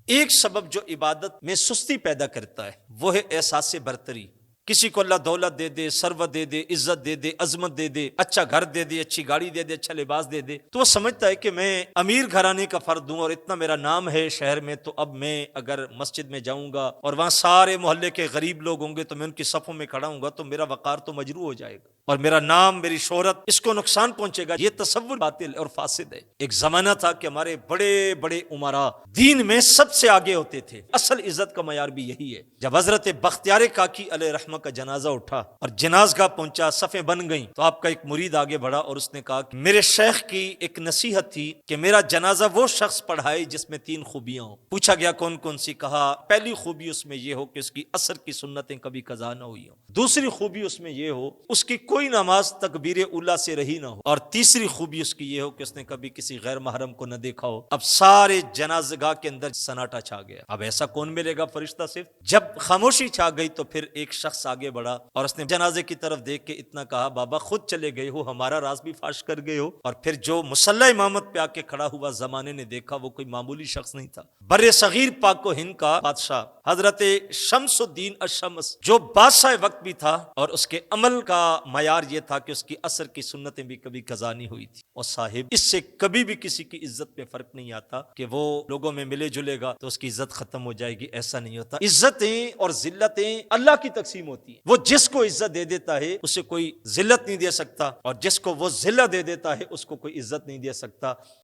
ایک سبب جو عبادت میں سستی پیدا کرتا ہے وہ ہے احساس برتری۔ کسی کو اللہ دولت دے دے، ثروت دے دے، عزت دے دے، عظمت دے دے، اچھا گھر دے دے، اچھی گاڑی دے دے، اچھا لباس دے دے، تو وہ سمجھتا ہے کہ میں امیر گھرانے کا فرد ہوں اور اتنا میرا نام ہے شہر میں، تو اب میں اگر مسجد میں جاؤں گا اور وہاں سارے محلے کے غریب لوگ ہوں گے تو میں ان کی صفوں میں کھڑا ہوں گا تو میرا وقار تو مجروح ہو جائے گا اور میرا نام، میری شہرت، اس کو نقصان پہنچے گا۔ یہ تصور باطل اور فاسد ہے۔ ایک زمانہ تھا کہ ہمارے بڑے بڑے امراء دین میں سب سے آگے ہوتے تھے۔ اصل عزت کا معیار بھی یہی ہے۔ جب حضرت بختیار کاکی علیہ رحمہ کا جنازہ اٹھا اور جنازگاہ پہنچا، صفیں بن گئیں، تو آپ کا ایک مرید آگے بڑھا اور اس نے کہا کہ میرے شیخ کی ایک نصیحت تھی کہ میرا جنازہ وہ شخص پڑھائے جس میں 3 خوبیاں ہوں۔ پوچھا گیا کون کون سی؟ کہا پہلی خوبی اس میں یہ ہو کہ اس کی عصر کی سنتیں کبھی قضا نہ ہوئی ہوں، دوسری خوبی اس میں یہ ہو اس کی کوئی نماز تکبیر اولیٰ سے رہی نہ ہو، اور تیسری خوبی اس کی یہ ہو کہ اس نے کبھی کسی غیر محرم کو نہ دیکھا ہو۔ اب سارے جنازگاہ کے اندر سناٹا چھا گیا۔ اب ایسا کون ملے گا فرشتہ صرف؟ جب خاموشی چھا گئی تو پھر ایک شخص آگے بڑھا اور اس نے جنازے کی طرف دیکھ کے اتنا کہا، بابا خود چلے گئے ہو، ہمارا راز بھی فاش کر گئے ہو۔ اور پھر جو مصلی امامت پہ آ کے کھڑا ہوا زمانے نے دیکھا وہ کوئی معمولی شخص نہیں تھا، بر صغیر پاک و ہند کا بادشاہ حضرت شمس الدین الشمس، جو بادشاہ وقت بھی تھا اور اس کے عمل کا معیار یہ تھا کہ اس کی عصر کی سنتیں بھی کبھی قضا نہیں ہوئی تھی۔ اور صاحب اس سے کبھی بھی کسی کی عزت پہ فرق نہیں آتا کہ وہ لوگوں میں ملے جلے گا تو اس کی عزت ختم ہو جائے گی، ایسا نہیں ہوتا۔ عزتیں اور ذلتیں اللہ کی تقسیم ہوتی ہیں۔ وہ جس کو عزت دے دیتا ہے اسے کوئی ذلت نہیں دے سکتا، اور جس کو وہ ذلت دے دیتا ہے اس کو کوئی عزت نہیں دے سکتا۔